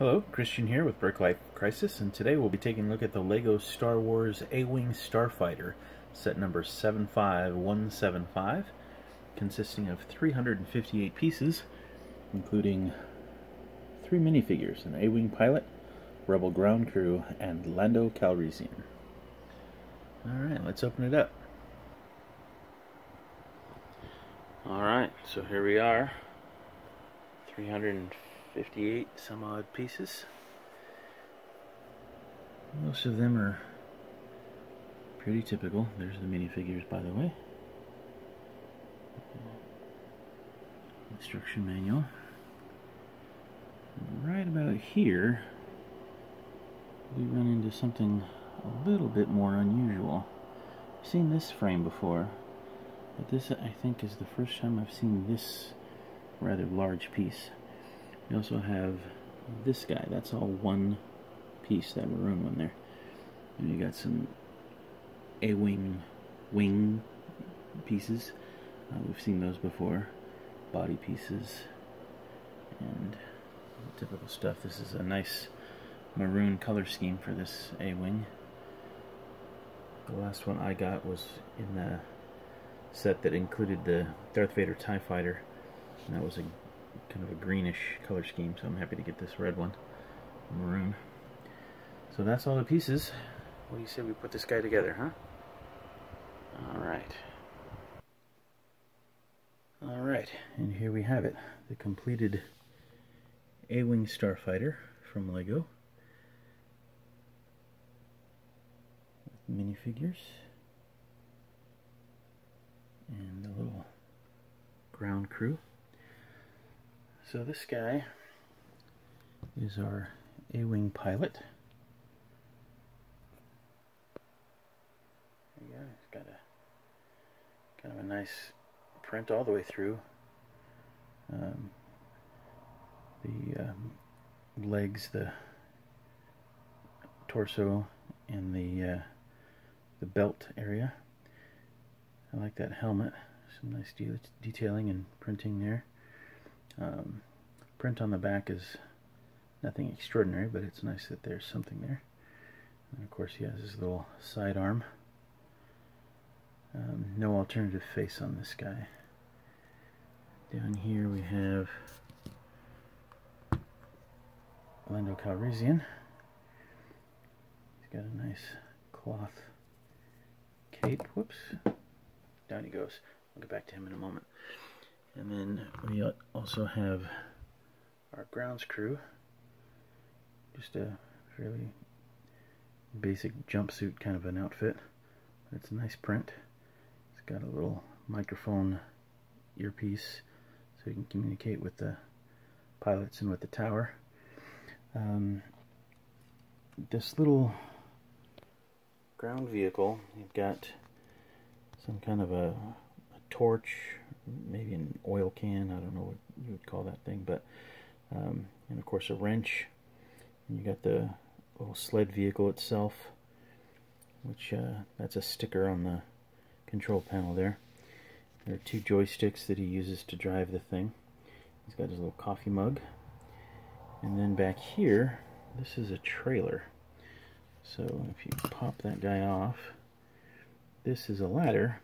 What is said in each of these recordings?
Hello, Christian here with Brick Life Crisis, and today we'll be taking a look at the LEGO Star Wars A-Wing Starfighter, set number 75175, consisting of 358 pieces, including 3 minifigures, an A-Wing pilot, Rebel ground crew, and Lando Calrissian. Alright, let's open it up. Alright, so here we are, 358 some odd pieces. Most of them are pretty typical. There's the minifigures, by the way. Instruction manual. Right about here, we run into something a little bit more unusual. I've seen this frame before, but this I think is the first time I've seen this rather large piece. We also have this guy. That's all one piece, that maroon one there. And you got some A-Wing wing pieces. We've seen those before. Body pieces and typical stuff. This is a nice maroon color scheme for this A-Wing. The last one I got was in the set that included the Darth Vader TIE Fighter, and that was a kind of a greenish color scheme, so I'm happy to get this red one, maroon. So that's all the pieces. What do you say we put this guy together, huh? Alright, and here we have it, the completed A-Wing Starfighter from LEGO. With minifigures and the little ground crew. So this guy is our A-Wing pilot. There you go. He's got a kind of a nice print all the way through. The legs, the torso, and the belt area. I like that helmet. Some nice detailing and printing there. Print on the back is nothing extraordinary, but it's nice that there's something there. And of course he has his little sidearm. No alternative face on this guy. Down here we have Lando Calrissian. He's got a nice cloth cape. Whoops. Down he goes. I'll get back to him in a moment. And then we also have our grounds crew. Just a fairly basic jumpsuit kind of an outfit. It's a nice print. It's got a little microphone earpiece so you can communicate with the pilots and with the tower. This little ground vehicle, you've got some kind of a torch, maybe an oil can, I don't know what you would call that thing, but and of course a wrench. And you got the little sled vehicle itself, which that's a sticker on the control panel there. There are 2 joysticks that he uses to drive the thing. He's got his little coffee mug, and then back here this is a trailer. So if you pop that guy off, this is a ladder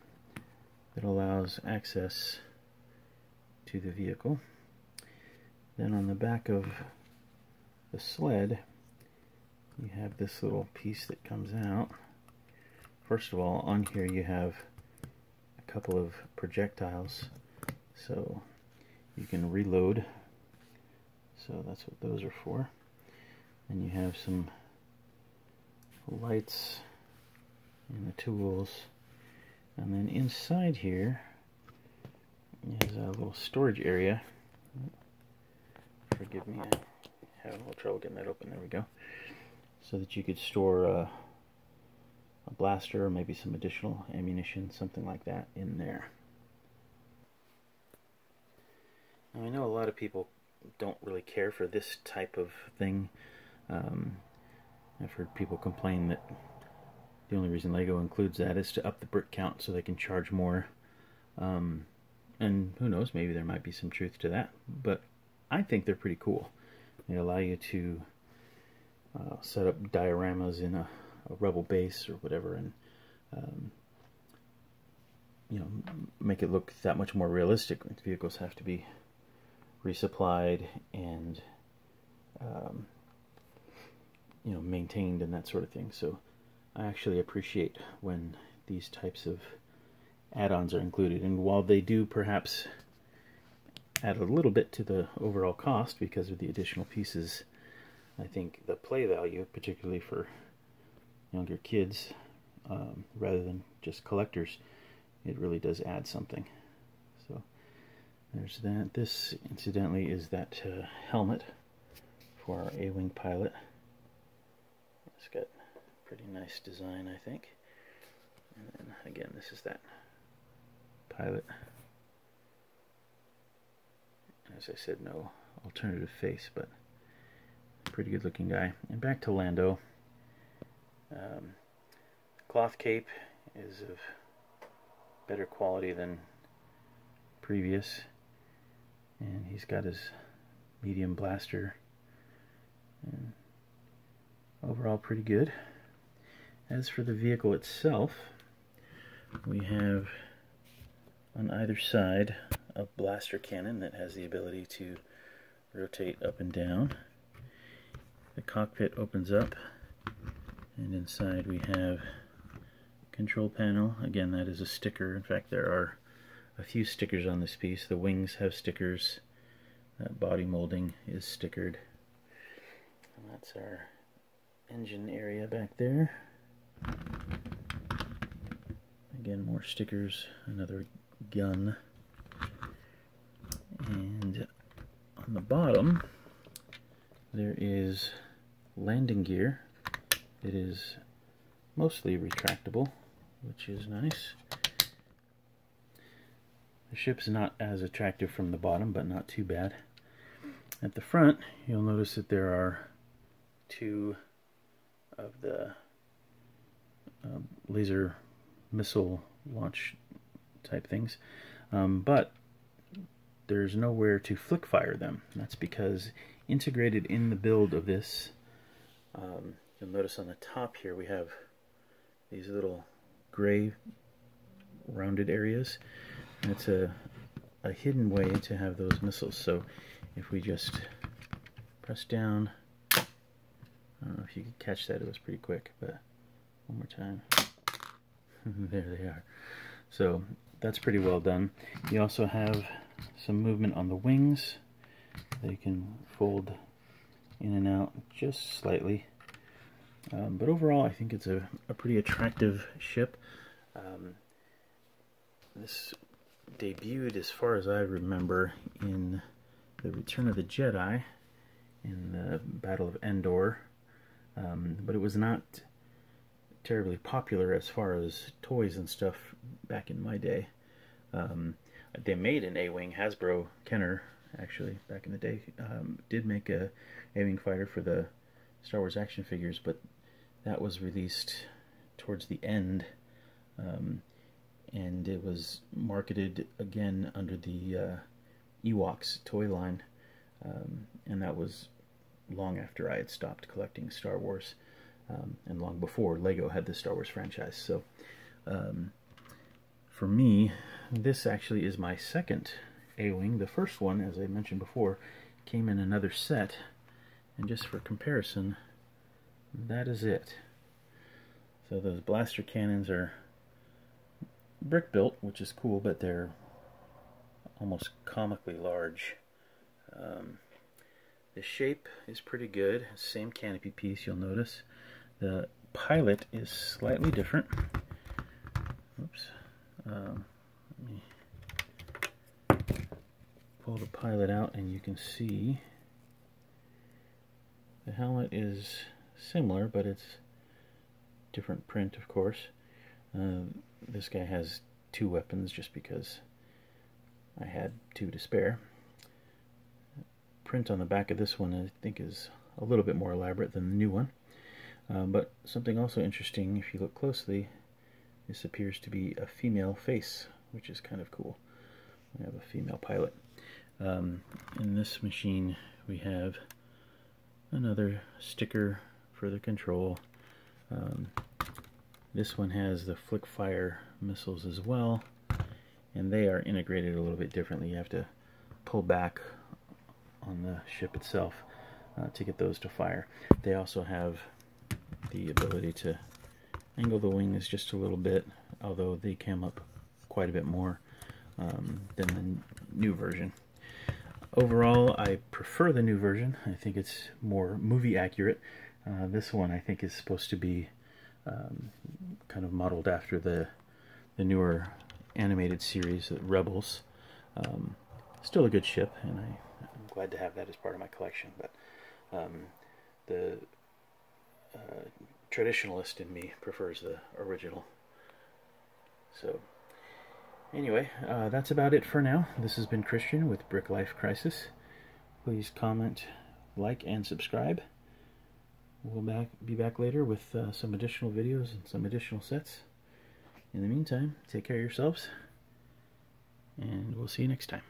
that allows access to the vehicle. Then on the back of the sled you have this little piece that comes out. First of all, on here you have a couple of projectiles, so you can reload. So that's what those are for. And you have some lights and the tools. And then inside here is a little storage area. Forgive me, I had a little trouble getting that open. There we go. So that you could store a blaster or maybe some additional ammunition, something like that, in there. Now, I know a lot of people don't really care for this type of thing. I've heard people complain that the only reason LEGO includes that is to up the brick count so they can charge more. And who knows, maybe there might be some truth to that. But I think they're pretty cool. They allow you to set up dioramas in a rebel base or whatever, and you know, make it look that much more realistic. Vehicles have to be resupplied and you know, maintained and that sort of thing. So I actually appreciate when these types of add-ons are included, and while they do perhaps add a little bit to the overall cost because of the additional pieces, I think the play value, particularly for younger kids, rather than just collectors, it really does add something. So there's that. This, incidentally, is that helmet for our A-Wing pilot. It's got a pretty nice design, I think. And then again, this is that pilot. As I said, no alternative face, but pretty good looking guy. And back to Lando. Cloth cape is of better quality than previous, and he's got his medium blaster, and overall pretty good. As for the vehicle itself, we have on either side a blaster cannon that has the ability to rotate up and down. The cockpit opens up, and inside we have control panel. Again, that is a sticker. In fact, there are a few stickers on this piece. The wings have stickers. That body molding is stickered. And that's our engine area back there. Again, more stickers. Another gun. And on the bottom there is landing gear. It is mostly retractable, which is nice. The ship's not as attractive from the bottom, but not too bad. At the front, you'll notice that there are two of the laser missile launch type things, but there's nowhere to flick fire them. That's because integrated in the build of this, you'll notice on the top here we have these little gray rounded areas, and it's a hidden way to have those missiles. So if we just press down, I don't know if you could catch that, it was pretty quick, but one more time. There they are. So that's pretty well done. You also have some movement on the wings. They can fold in and out just slightly. But overall, I think it's a pretty attractive ship. This debuted, as far as I remember, in the Return of the Jedi, in the Battle of Endor. But it was not terribly popular as far as toys and stuff back in my day. They made an A-Wing. Hasbro, Kenner, actually, back in the day, did make a A-Wing fighter for the Star Wars action figures, but that was released towards the end, and it was marketed again under the Ewoks toy line, and that was long after I had stopped collecting Star Wars, and long before Lego had the Star Wars franchise. So for me, this actually is my second A-Wing. The first one, as I mentioned before, came in another set, and just for comparison, that is it. So those blaster cannons are brick built, which is cool, but they're almost comically large. The shape is pretty good. Same canopy piece, you'll notice. The pilot is slightly different. Oops. Let me pull the pilot out, and you can see the helmet is similar, but it's different print, of course. This guy has two weapons just because I had two to spare. Print on the back of this one, I think, is a little bit more elaborate than the new one. But something also interesting, if you look closely, this appears to be a female face, which is kind of cool. We have a female pilot. In this machine, we have another sticker for the control. This one has the flick fire missiles as well, and they are integrated a little bit differently. You have to pull back on the ship itself to get those to fire. They also have the ability to angle the wings just a little bit, although they came up quite a bit more than the new version. Overall, I prefer the new version. I think it's more movie accurate. This one I think is supposed to be kind of modeled after the newer animated series, Rebels. Still a good ship, and I'm glad to have that as part of my collection. But the traditionalist in me prefers the original. So anyway, that's about it for now. This has been Christian with Brick Life Crisis. Please comment, like, and subscribe. We'll be back later with some additional videos and some additional sets. In the meantime, take care of yourselves, and we'll see you next time.